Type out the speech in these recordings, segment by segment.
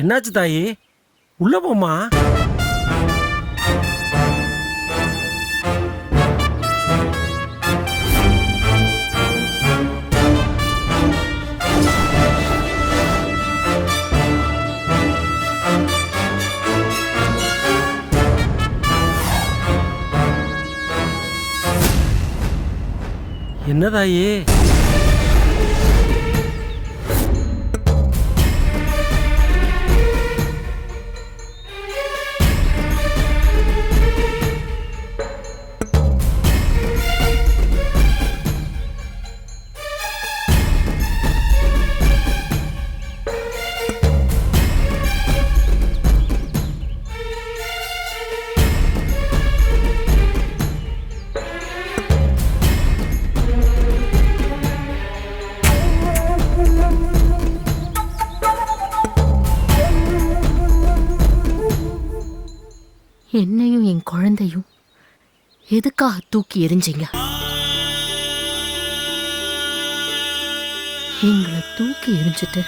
என்னாச்சு தாயி? உள்ள போமா. என்ன தாயி? என்னையும் என் குழந்தையும் எதுக்காக தூக்கி எறிஞ்சிங்க? எங்களை தூக்கி எறிஞ்சிட்டு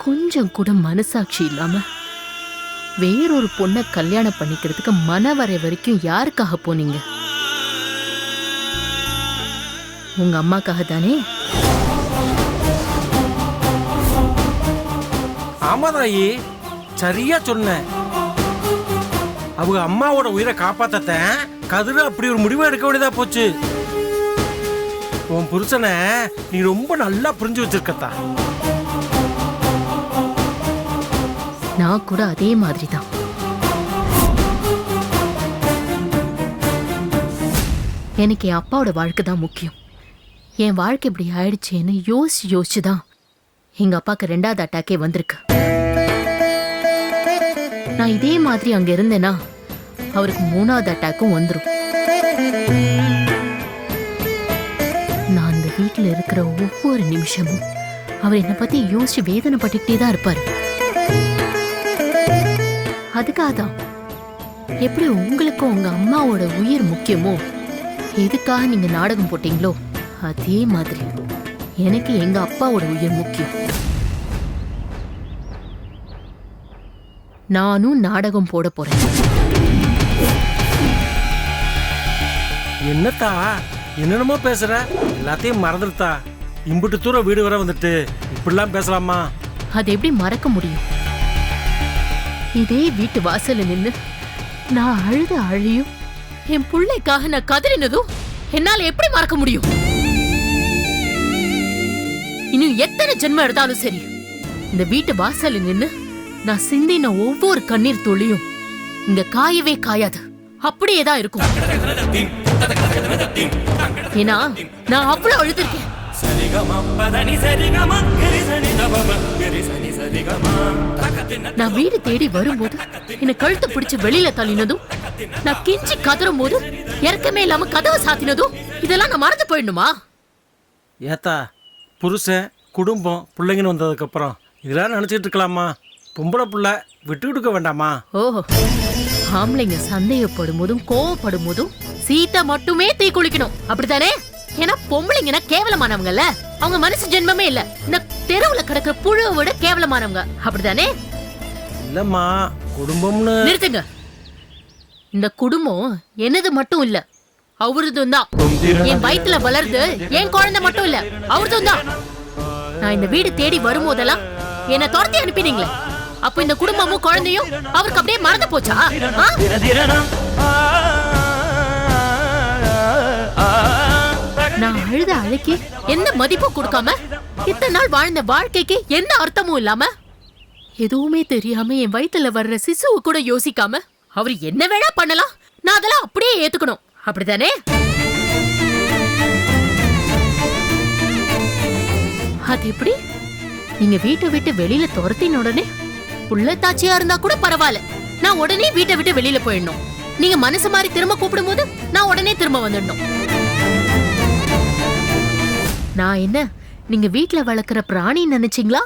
கொஞ்சம் கூட மனசாட்சி இல்லாம வேறொரு பொண்ணை கல்யாணம் பண்ணிக்கிறதுக்கு மனவரை வரைக்கும் யாருக்காக போனீங்க? உங்க அம்மாக்காக தானே? ஆமா தாயி, சரியா சொன்ன. அவங்க அம்மாவோட உயிரை காப்பாத்த கதிர அப்படி ஒரு முடிவை எடுக்க வேண்டியதா போச்சு. உன் புருஷனை நீ ரொம்ப நல்லா புரிஞ்சு வச்சிருக்கத்தா. நான் கூட அதே மாதிரி தான். எனக்கு என் அப்பாவோட வாழ்க்கை தான் முக்கியம். என் வாழ்க்கை இப்படி ஆயிடுச்சேன்னு யோசிச்சுதான் எங்க அப்பாவுக்கு 2வது அட்டாக்கே வந்திருக்கு. நான் இதே மாதிரி அங்க இருந்தேனா அவருக்கு 3வது அட்டாக்கும் வந்துடும். நான் அந்த வீட்டுல இருக்கிற ஒவ்வொரு நிமிஷமும் அவர் என்னை பத்தி யோசிச்சு வேதனைப்பட்டுக்கிட்டே தான் இருப்பாரு. அதுக்காக தான் எப்படி உங்களுக்கும் உங்க அம்மாவோட உயிர் முக்கியமோ, எதுக்காக நீங்க நாடகம் போட்டீங்களோ அதே மாதிரி எனக்கு எங்க அப்பாவோட உயிர் முக்கியம். நானும் நாடகம் போட போறேன். என்னத்தா என்னென்னமோ பேசுற? எல்லாத்தையும் மறந்துடுத்தா. இம்புட்டு தூரம் வீடு வர வந்துட்டு இப்படிலாம் பேசலாமா? அது எப்படி மறக்க முடியும்? இதே வீட்டு வாசல்ல நின்னு நான் அழுத அழியும் என் பிள்ளைக்காக நான் கதறினதும் என்னால எப்படி மறக்க முடியும்? இன்னும் எத்தனை ஜென்மம் எடுத்தாலும் சரி, இந்த வீட்டு வாசல்ல நின்னு நான் சிந்தின ஒவ்வொரு கண்ணீர் துளியும் இங்க காயவே காயாது, அப்படியேதான் இருக்கும். ஏன்னா நான் அவ்வளவு அழுதுருக்கேன். நான் வீடு தேடி வரும்போது என்னை கழுத்து பிடிச்சு வெளியில தள்ளினதும், நான் கெஞ்சி கதறும் போது இறக்கமே இல்லாம கதவை சாத்தினதும் இதெல்லாம் நான் மறந்து போயிடணுமா? ஏத்தா, புருஷன் குடும்பம் பிள்ளைங்கன்னு வந்ததுக்கு அப்புறம் இதெல்லாம் நினைச்சிட்டு இருக்கலாமா? பொம்பளை புள்ள விட்டு கொடுக்க வேண்டாமா? ஓஹோ, ஆம்பளைங்க சந்தேகப்படும் போதும் கோவப்படும் போதும் சீதா மட்டுமே தீ குளிக்கணும், அப்படித்தானே? ஏன்னா பொம்பளைங்கன்னா கேவலமானவங்கல்ல, அவங்க மனசு ஜென்மமே இல்ல, இந்த தெருவுல கிடக்கிற புழுவை விட கேவலமானவங்க, அப்படித்தானே? இல்லம்மா, குடும்பம்னு நிறுத்துங்க. இந்த குடும்பம் என்னது மட்டும் இல்ல, அவருதும் தான். என் வயித்துல வளருது என் குழந்தை மட்டும் இல்ல, அவருதும் தான். நான் இந்த வீடு தேடி வரும்போதெல்லாம் என்ன துரத்தி அனுப்பினீங்களே, அப்ப இந்த குடும்பமும் குழந்தையும் அவருக்கு அப்படியே மறந்து போச்சா? நான் அழுத அழைக்கி எந்த மதிப்பும் கொடுக்காம இத்தனை நாள் வாழ்ந்த வாழ்க்கைக்கு எந்த அர்த்தமும் இல்லாம, எதுவுமே தெரியாம என் வயித்துல வர்ற சிசுவை கூட யோசிக்காம அவர் என்ன வேணா பண்ணலாம், நான் அதெல்லாம் அப்படியே ஏத்துக்கணும், அப்படித்தானே? அது எப்படி? நீங்க வீட்டை விட்டு வெளியில துரத்தின உடனே புள்ள தாச்சியா இருந்தா கூட பரவாயில்ல, நான் உடனே வீட்டை விட்டு வெளியில போயிடணும். நீங்க மனசு மாதிரி திரும்ப கூப்பிடும் போது நான் உடனே திரும்ப வந்துடணும். நான் என்ன நீங்க வீட்டுல வளர்க்குற பிராணி நினைச்சீங்களா,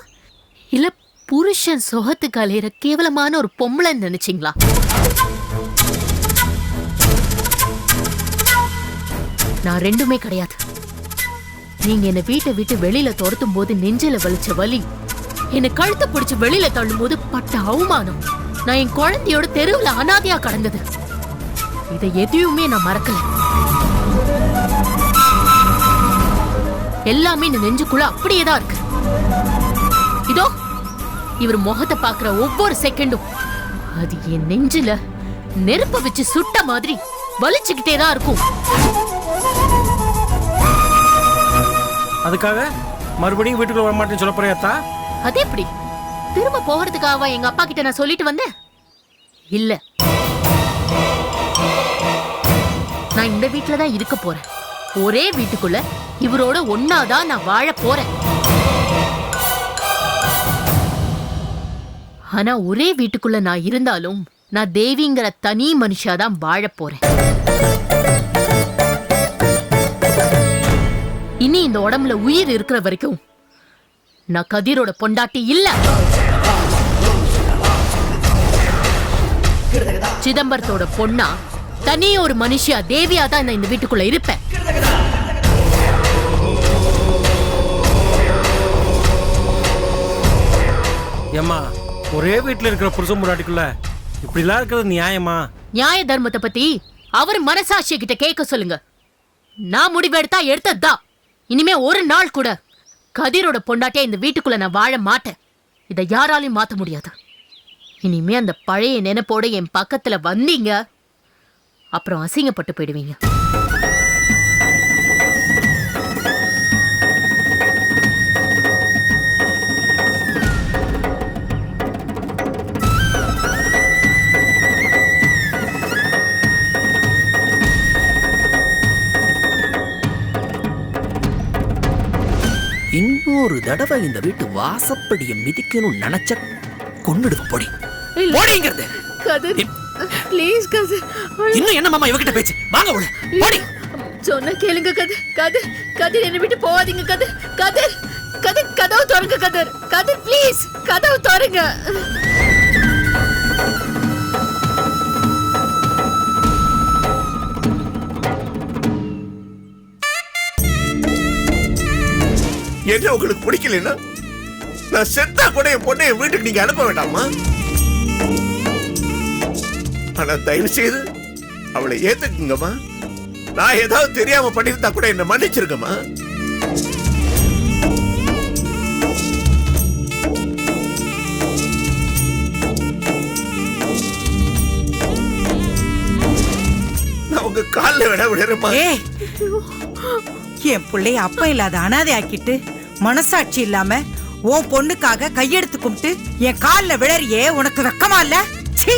இல்ல புருஷன் சொகத்துக்கு அலையிற கேவலமான ஒரு பொம்பளை நினைச்சீங்களா? நான் ரெண்டுமே கிடையாது. நீங்க என்ன வீட்டை விட்டு வெளியில துரத்தும் போது நெஞ்சில வலிச்ச வலி என்னை கழுத்தை பிடிச்சு வெளியில தள்ளும் போது பட்ட அவமானம், நான் என் குழந்தையோட தெருவுல அனாதையா கடந்தது, இதை எதையுமே நான் மறக்கல. எல்லாமே இந்த நெஞ்சுக்குள்ள அப்படியேதான் இருக்கு. இதோ இவர் முகத்தை பாக்குற ஒவ்வொரு செகண்டும் அது என் நெஞ்சில நெருப்ப வச்சு சுட்ட மாதிரி வலிச்சுக்கிட்டே தான் இருக்கும். அதுக்காக மறுபடியும் வீட்டுக்குள்ள வர மாட்டேன்னு சொல்ல போறியாத்தா? அது எப்படி? திரும்ப போகிறதுக்காக எங்க அப்பா கிட்ட நான் சொல்லிட்டு வந்தேன். இல்ல, நான் இந்த வீட்டுல தான் இருக்க போறேன். ஒரே வீட்டுக்குள்ள இவரோட ஒன்னாதான் நான் வாழ போறேன். ஆனா ஒரே வீட்டுக்குள்ள நான் இருந்தாலும் நான் தேவிங்கிற தனி மனுஷாதான் வாழ போறேன். இனி இந்த உடம்புல உயிர் இருக்கிற வரைக்கும் நான் கதிரோட பொண்டாட்டி இல்ல. சிதம்பரத்தோட பொண்ணா தனி ஒரு மனுஷியா தேவியா தான் நான் இந்த வீட்டுக்குள்ள இருப்பேன். ஏம்மா, ஒரே வீட்டுல இருக்கிற புருஷன் முன்னாடிக்குள்ள இப்படிலாம் இருக்கிறது நியாயமா? நியாய தர்மத்தை பத்தி அவர் மனசாட்சிய கிட்ட கேட்க சொல்லுங்க. நான் முடிவெடுத்தா எடுத்ததுதான். இனிமே ஒரு நாள் கூட கதிரோட பொண்டாட்டியா இந்த வீட்டுக்குள்ள நான் வாழ மாட்டேன். இதை யாராலையும் மாத்த முடியாது. இனிமே அந்த பழைய நினைப்போட என் பக்கத்துல வந்தீங்க, அப்புறம் அசிங்கப்பட்டு போயிடுவீங்க. இன்னொரு தடவை இந்த வீட்டு வாசப்படியை மிதிக்கணும்னு நினைச்ச கொன்னுடுவ. பொடி போடிங்கிறது. கதிர், ப்ளீஸ் கதிர். இன்னும் என்ன மாமா இவகிட்ட பேச்சு? வாங்க உள்ள போடி. சொன்ன கேளுங்க கதிர். கதிர், கதிர் என்னை விட்டு போவாதீங்க கதிர். கதிர், கதிர் கதவு திறங்க கதிர். கதிர் ப்ளீஸ் கதவு திறங்க. என்ன உங்களுக்கு பிடிக்கலன்னா நான் செத்தா கூட என் பொண்ணை என் வீட்டுக்கு நீங்க அனுப்ப வேண்டாமா? ஆனா தயவு செய்து அவளை ஏத்துக்குங்கம்மா. நான் ஏதாவது தெரியாம பண்ணிருந்தா கூட என்ன மன்னிச்சிருக்கமா. நான் உங்க காலில் விட விடுறேம்மா. என் பிள்ளைய அப்ப இல்லாத அனாதை ஆக்கிட்டு மனசாட்சி இல்லாம உன் பொண்ணுக்காக கையெடுத்து கும்பிட்டு என் காலில் விழறியே, உனக்கு வெக்கமா இல்ல? சீ!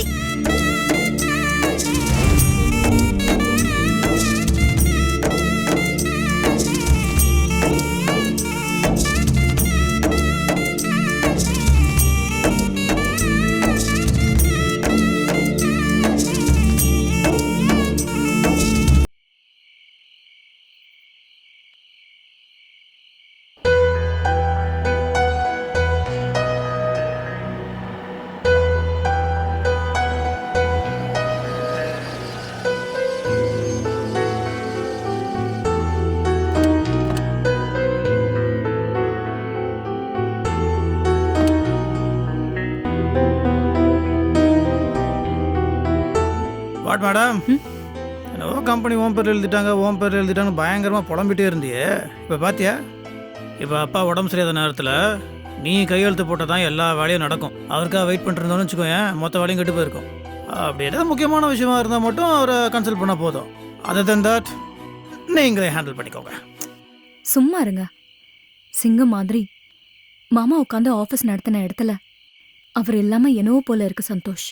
வாட் மேடம், என்னவோ கம்பெனி ஓம் பேர் எழுதிட்டாங்க பயங்கரமாக புலம்பிட்டே இருந்தியே. இப்போ பார்த்தியா, இப்போ அப்பா உடம்பு சரியாத நேரத்தில் நீ கையெழுத்து போட்டால் தான் எல்லா வேலையும் நடக்கும். அவருக்காக வெயிட் பண்ணிருந்தோன்னு வச்சுக்கோங்க, மொத்த வேலையும் கெட்டு போயிருக்கும். அப்படி ஏதாவது முக்கியமான விஷயமா இருந்தால் மட்டும் அவரை கன்சல்ட் பண்ணால் போதும். அதர் தென் தட் நீங்களே ஹேண்டில் பண்ணிக்கோங்க. சும்மா இருங்க. சிங்கம் மாதிரி மாமா உட்காந்து ஆஃபீஸ் நடத்தின இடத்துல அவர் இல்லாம என்னவோ போல இருக்கு சந்தோஷ்.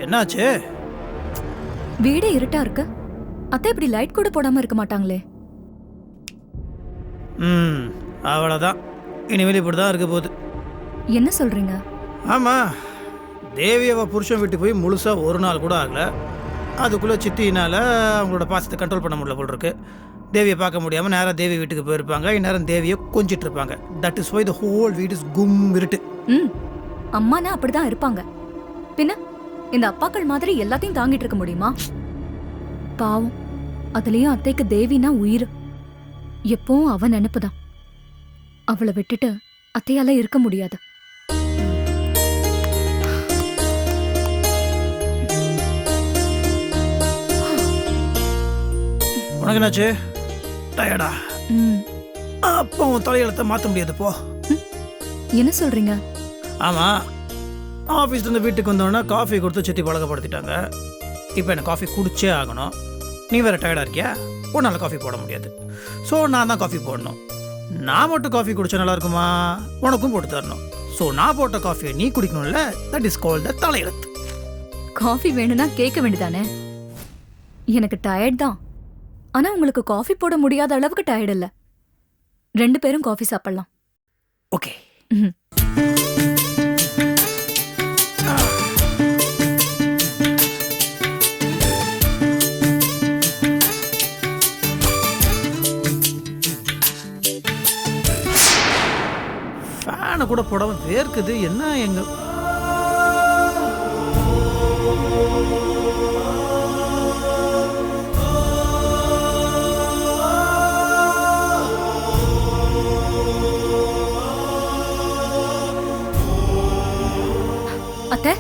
என்னாச்சு? வீடே இருட்டா இருக்கு. அத்தை இப்படி லைட் கூட போடாம இருக்க மாட்டாங்களே. அவ்வளோதான், இனிமேல் இப்படி தான் இருக்க போகுது. என்ன சொல்றீங்க? ஆமாம், தேவியவ புருஷன் வீட்டு போய் முழுசாக ஒரு நாள் கூட ஆகலை. அதுக்குள்ளே சித்தினால் அவங்களோட பாசத்தை கண்ட்ரோல் பண்ண முடியல போல் இருக்கு. தேவியை பார்க்க முடியாமல் நேராக தேவி வீட்டுக்கு போயிருப்பாங்க. இந்நேரம் தேவியை கொஞ்சிட்டு இருப்பாங்க. That is why the whole wheat is கும் இருட்டு. அம்மானா அப்படிதான் இருப்பாங்க. பின்ன இந்த அப்பாக்கள் மாதிரி எல்லாத்தையும் தாங்கிட்டு இருக்க முடியுமா? பாவம், அதுலயும் அத்தைக்கு தேவினா உயிர். எப்பவும் அவ நினைப்புதான். அவளை விட்டுட்டு அத்தையால இருக்க முடியாது. உனக்கு என்னாச்சு? டயர்டா? அப்போ உன் தலையெழுத்த மாற்ற முடியாது போ. என்ன சொல்றீங்க? ஆமா, ஆஃபீஸ்லேருந்து வீட்டுக்கு வந்தோடனே காஃபி கொடுத்து சித்தி பழக்கப்படுத்திட்டாங்க. இப்போ எனக்கு காஃபி குடிச்சே ஆகணும். நீ வேற டயர்டாக இருக்கியா? உன்னால் காஃபி போட முடியாது. ஸோ நான் தான் காஃபி போடணும். நான் மட்டும் காஃபி குடிச்சா நல்லா இருக்குமா? உனக்கும் போட்டு தரணும். ஸோ நான் போட்ட காஃபியை நீ குடிக்கணும்ல. தட் இஸ் கால்ட் த தலையெழுத்து. காஃபி வேணும்னா கேட்க வேண்டியதானே? எனக்கு டயர்ட் தான். ஆனா உங்களுக்கு காஃபி போட முடியாத அளவுக்கு டயர்ட் இல்ல. 2 பேரும் காஃபி சாப்பிடலாம். ஓகே. ஃபேனை கூட போடாம வேர்க்குது. என்ன எங்க அத்தை,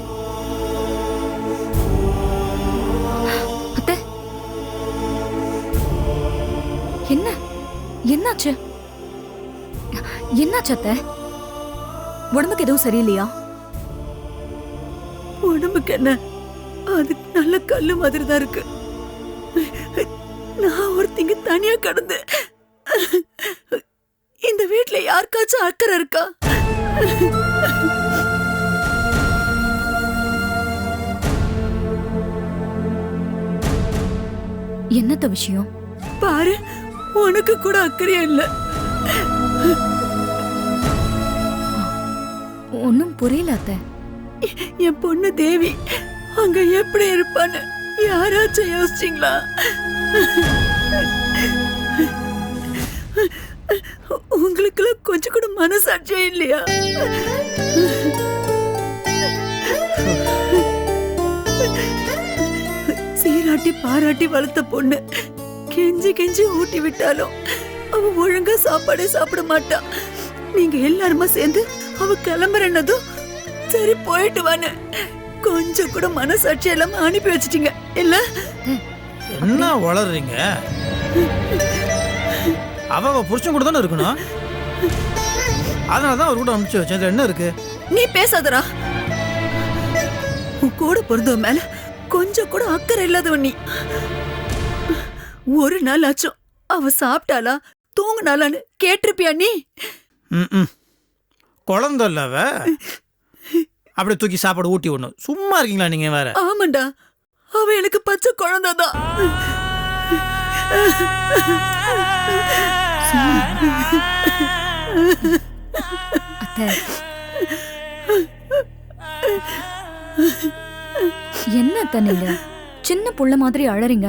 அத்தை, என்ன என்னாச்சு? என்னாச்சு அத்தை? உடம்புக்கு எதுவும் சரியில்லையா? உடம்புக்கு என்ன, அது நல்ல கல்லு மாதிரி தான் இருக்கு. நான் ஒருத்திங்க தனியா கடந்து இந்த வீட்டுல யாருக்காச்சும் அக்கறை இருக்கா? என்னத்த விஷயம்? பாரு, உனக்கு கூட அக்கறையா இல்ல. ஒன்னும் புரியல அத்தை. என் பொண்ணு தேவி அங்க எப்படி இருப்பான்னு யாராச்சும் யோசிச்சீங்களா? உங்களுக்குள்ள கொஞ்சம் கூட மனசாட்சியே இல்லையா? சீராட்டி பாராட்டி வளர்த்த பொண்ணு கெஞ்சி கெஞ்சி ஊட்டி விட்டாலும் அவ ஒழுங்கா சாப்பாடே சாப்பிட மாட்டா. நீங்க எல்லாருமா சேர்ந்து அவ கிளம்புறனதும் சரி போயிட்டு வான்னு கொஞ்சம் கூட மனசாட்சி எல்லாம் அனுப்பி வச்சிட்டீங்க இல்ல? என்ன வளர்றீங்க? அவ புருஷன் கூட தானே இருக்கணும். அதனாலதான் அவர் கூட அனுப்பிச்சு வச்சேன். என்ன இருக்கு? நீ பேசாதடா. உன் கூட பிறந்தவன் மேல கொஞ்சம் கூட அக்கறை இல்லாதவன் நீ. ஒரு நாள் ஆச்சும் அவ சாப்பிட்டாளா தூங்குனாளான்னு கேட்டிருப்பியா நீ? குழந்தை இல்ல அவ. அப்படி தூக்கி சாப்பாடு ஊட்டி விடணும். சும்மா இருக்கீங்களா நீங்க வேற? ஆமாண்டா, அவ எனக்கு பச்சை குழந்தைதான். அத்தை, என்ன அத்தை நீங்க சின்ன புள்ள மாதிரி அழறீங்க?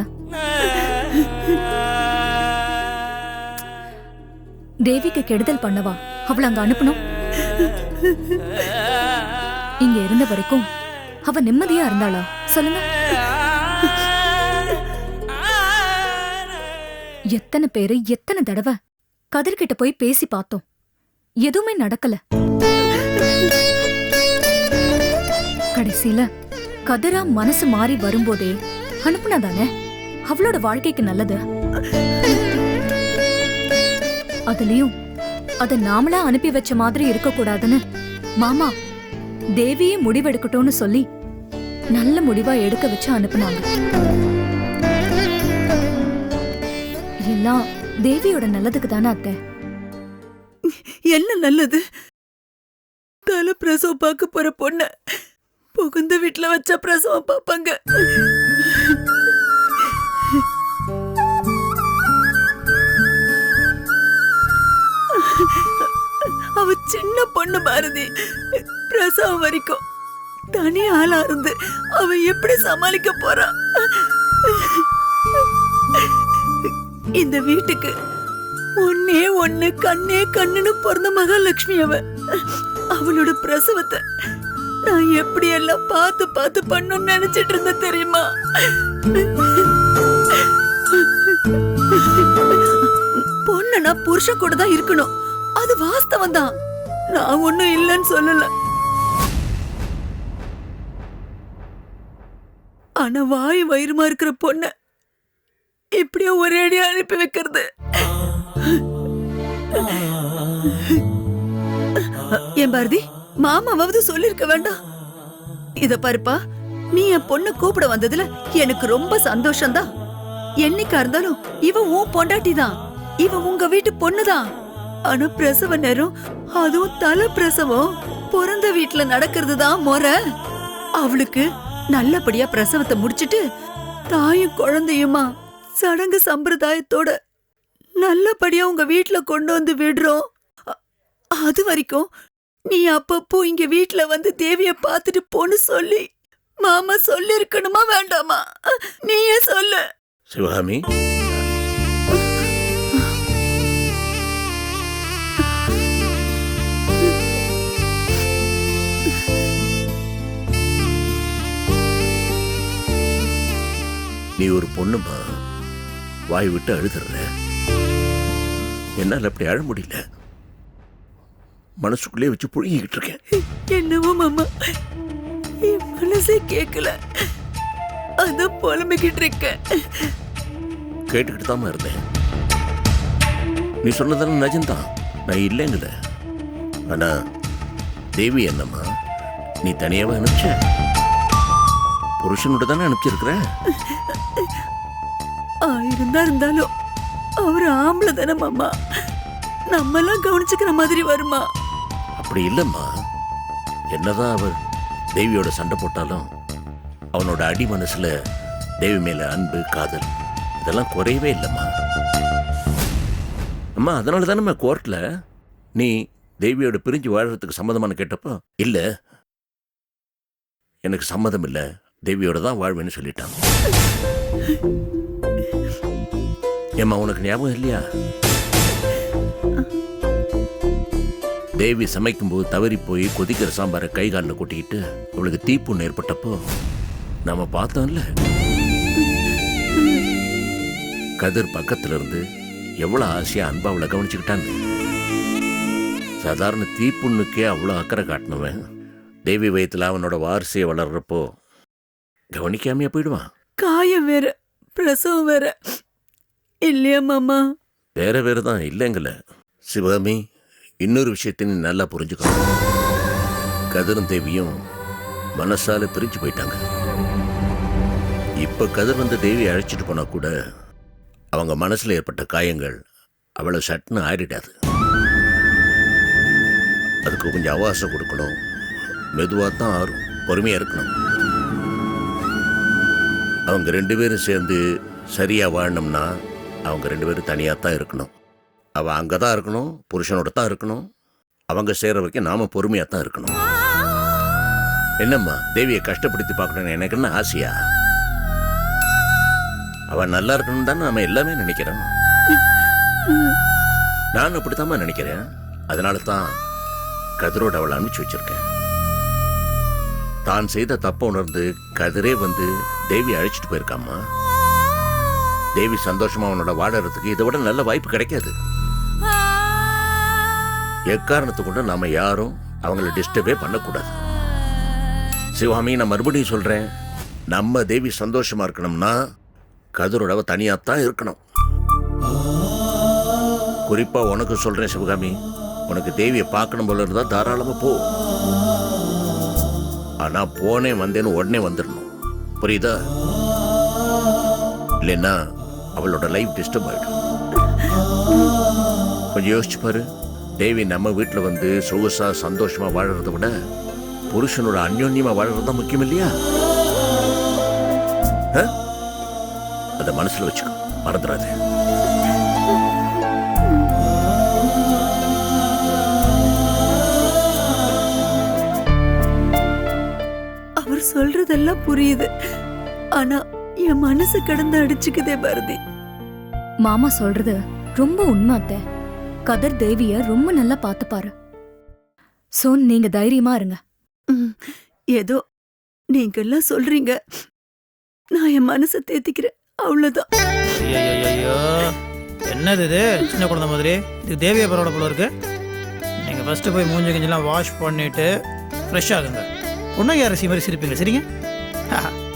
தேவிக்கு கெடுதல் பண்ணவா அவளை அங்க அனுப்பணும்? இங்க இருந்த வரைக்கும் அவ நிம்மதியா இருந்தாளா சொல்லுங்க? எத்தனை பேரு எத்தனை தடவை கதிர்கிட்ட போய் பேசி பார்த்தோம். எதுவுமே நடக்கல. கடைசியில கதிரா மனசு மாறி வரும்போதே அனுப்புனதானே அவளோட வாழ்க்கைக்கு நல்லது. அதுலயும் அத நாமளா அனுப்பி வச்ச மாதிரி இருக்க கூடாதுன்னு மாமா தேவியே முடிவெடுக்கட்டும்னு சொல்லி நல்ல முடிவா எடுக்க வச்சு அனுப்புனாங்க. எல்லாம் தேவியோட நல்லதுக்கு தானே அத்தை. என்ன நல்லது? தலை பிரசவம் பார்க்க போற பொண்ண புகுந்த வீட்டுல வச்ச பிரசவம் பார்ப்பாங்க. அவ சின்ன பொண்ணு பாரதி. பிரசவம் வரைக்கும் தனி ஆளா இருந்து அவ எப்படி சமாளிக்க போறா? இந்த வீட்டுக்கு ஒன்னே ஒண்ணு கண்ணே கண்ணுன்னு பிறந்த மகாலட்சுமி அவ. அவளோட பிரசவத்தை நான் எப்படி எல்லாம் பார்த்து பார்த்து பண்ணணும்னு நினைச்சிட்டு இருந்தேன் தெரியுமா? பொண்ணுனா புருஷன் கூட தான் இருக்கணும், அது வாஸ்தவம் தான். நான் ஒண்ணும் இல்லைன்னு சொல்லல. ஆனா வாய் வயிறுமா இருக்கிற பொண்ணு இப்படியே ஒரே அடியா அனுப்பி வைக்கிறது. என் பாரதி, மாமாவது சொல்லிருக்க வேண்டாம். இத பாருப்பா, நீ என் பொண்ணு கூப்பிட வந்ததுல எனக்கு ரொம்ப சந்தோஷம்தான். என்னைக்கா இருந்தாலும் இவ உன் பொண்டாட்டி தான், இவ உங்க வீட்டு பொண்ணுதான். ஆனா பிரசவ நேரம், அதுவும் தலை பிரசவம் பிறந்த வீட்டுல நடக்கிறது தான் முறை. அவளுக்கு நல்லபடியா பிரசவத்தை முடிச்சிட்டு தாயும் குழந்தையுமா சடங்கு சம்பிரதாயத்தோட நல்லபடியா உங்க வீட்டுல கொண்டு வந்து விடுறோம். அது வரைக்கும் நீ அப்பப்போ இங்க வீட்டுல வந்து தேவிய பாத்துட்டு போன்னு சொல்லி மாமா சொல்லி இருக்கணுமா வேண்டாமா? நீயே சொல்லு. சிவகாமி, நீ ஒரு பொண்ணுமா, வாய் விட்டு அழுதுற. என்னால் அப்படி அழ முடியல, மனசுக்குள்ளே வச்சு புழுங்கிக்கிட்டு இருக்கேன். என்னவோ மாமா, என் மனசே கேட்கல, அதான் புலம்பிக்கிட்டு இருக்கேன். கேட்டுக்கிட்டு தான் இருந்தேன். நீ சொன்னதெல்லாம் நிஜம்தான், நான் இல்லைங்கல. ஆனா தேவி என்னம்மா, நீ தனியாவே அனுப்பிச்ச? புருஷனோட தானே அனுப்பிச்சிருக்கிற? இருந்தாலும் அவர் ஆம்பளை தானே மாமா, நம்மெல்லாம் கவனிச்சுக்கிற மாதிரி வருமா? அப்படி இல்லம்மா. என்னதான் அவர் தேவியோட சண்டை போட்டாலும் அவனோட அடி மனசுல தேவி மேல அன்பு, காதல் இதெல்லாம் குறையவே இல்லம்மா. அம்மா, அதனால தானே கோர்ட்ல நீ தேவியோட பிரிஞ்சு வாழறதுக்கு சம்மதமான கேட்டப்போ, இல்ல எனக்கு சம்மதம் இல்ல, தேவியோட தான் வாழ்வேன்னு சொல்லிட்டான். ஏம்மா, உனக்கு ஞாபகம் இல்லையா? தேவி சமைக்கும்போது தவறி போய் கொதிக்கிற சாம்பாரை கை காலில் கொட்டிக்கிட்டு அவளுக்கு தீப்புண்ணு ஏற்பட்டப்போ நாம பார்த்தோம்ல, கதிர் பக்கத்துல இருந்து எவ்வளவு ஆசையா அன்பா அவளை கவனிச்சுக்கிட்டான்னு. சாதாரண தீப்புண்ணுக்கே அவ்வளோ அக்கறை காட்டினவன் தேவி வயத்துல அவனோட வாரிசையை வளர்றப்போ கவனிக்காமையா போயிடுவான். காயம் வேற, பிரசவம் வேற இல்லையா மாமா? வேற வேற தான் இல்லைங்கல்ல. சிவகாமி, இன்னொரு விஷயத்தை நீ நல்லா புரிஞ்சுக்கணும். கதிரும் தேவியும் மனசால பிரிஞ்சு போயிட்டாங்க. இப்ப கதிர் வந்து தேவியை அழைச்சிட்டு போனா கூட அவங்க மனசுல ஏற்பட்ட காயங்கள் அவளை சட்டுன்னு ஆறிடாது. அதுக்கு கொஞ்சம் அவகாசம் கொடுக்கணும், மெதுவாக தான் ஆறும், பொறுமையா இருக்கணும். அவங்க ரெண்டு பேரும் சேர்ந்து சரியா வாழணும்னா அவங்க ரெண்டு பேரும் தனியாக தான் இருக்கணும். அவள் அங்கே தான் இருக்கணும், புருஷனோட தான் இருக்கணும். அவங்க சேர்ற வரைக்கும் நாம பொறுமையாக தான் இருக்கணும். என்னம்மா, தேவியை கஷ்டப்படுத்தி பார்க்கணும்னு எனக்கு என்ன ஆசையா? அவள் நல்லா இருக்கணும் தான் நாம எல்லாமே நினைக்கிறோம். நான் அப்படித்தாம்மா நினைக்கிறேன். அதனால தான் கதிரோட அவளை அனுப்பிச்சு வச்சிருக்கேன். தான் செய்த தப்ப உணர்ந்து கதிரே வந்து தேவி அழைச்சிட்டு போயிருக்காம்மா. தேவி சந்தோஷமா அவனோட வாழறதுக்கு இதை விட நல்ல வாய்ப்பு கிடைக்காது. எக்காரணத்தை கொண்டு நாம யாரும் அவங்களை டிஸ்டர்பே பண்ணக்கூடாது. சிவகாமி, நான் மறுபடியும் சொல்றேன், நம்ம தேவி சந்தோஷமா இருக்கணும்னா கதிரோட தனியாத்தான் இருக்கணும். குறிப்பா உனக்கு சொல்றேன் சிவகாமி, உனக்கு தேவியை பார்க்கணும் போல இருந்தா தாராளமா போ. ஆனா போனேன் வந்தேன்னு உடனே வந்துடணும், புரியுதா? இல்லைன்னா அவளோட லைஃப் டிஸ்டர்ப் ஆயிடும். கொஞ்சம் யோசிச்சு பாரு. தேவி நம்ம வீட்டில் வந்து சொகுசா சந்தோஷமா வாழறதை விட புருஷனோட அந்யோன்யமா வாழறது தான் முக்கியம் இல்லையா? அதை மனசுல வச்சுக்கோ, மறந்துடாதே. அவர் சொல்றதெல்லாம் புரியுது, ஆனா என் மனசு கடந்து அடிச்சுக்குதே பாரதி. மாமா சொல்றது ரொம்ப உண்மை அத்தை. கதிர் தேவிய ரொம்ப நல்லா பாத்துப்பாரு. சோ நீங்க தைரியமா இருங்க. ஏதோ நீங்க எல்லாம் சொல்றீங்க, நான் என் மனசை தேத்திக்கிறேன், அவ்வளவுதான். ஐயோ, என்னது இது சின்ன குழந்தை மாதிரி? இது தேவியா பரவாயில்ல போல இருக்கு. நீங்கள் ஃபஸ்ட்டு போய் மூஞ்சி கிஞ்செல்லாம் வாஷ் பண்ணிவிட்டு ஃப்ரெஷ் ஆகுங்க. பொண்ணுங்க அரிசி மாதிரி சிரிப்பீங்க, சரிங்க?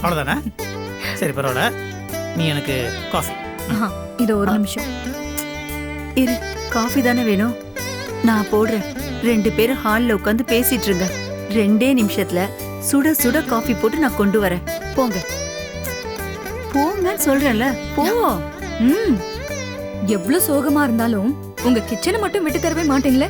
அவ்வளோதானே? சரி பரவாயில்ல, நீ எனக்கு காஃபி. இது ஒரு நிமிஷம். இரு, காஃபி தானே வேணும்? நான் போடுறேன். 2 பேரும் ஹால்ல உட்காந்து பேசிட்டு இருங்க. 2 நிமிஷத்துல சுட சுட காஃபி போட்டு நான் கொண்டு வரேன். போங்க போங்கன்னு சொல்றேன்ல, போ. எவ்வளவு சோகமா இருந்தாலும் உங்க கிச்சனை மட்டும் விட்டு தரவே மாட்டீங்களே.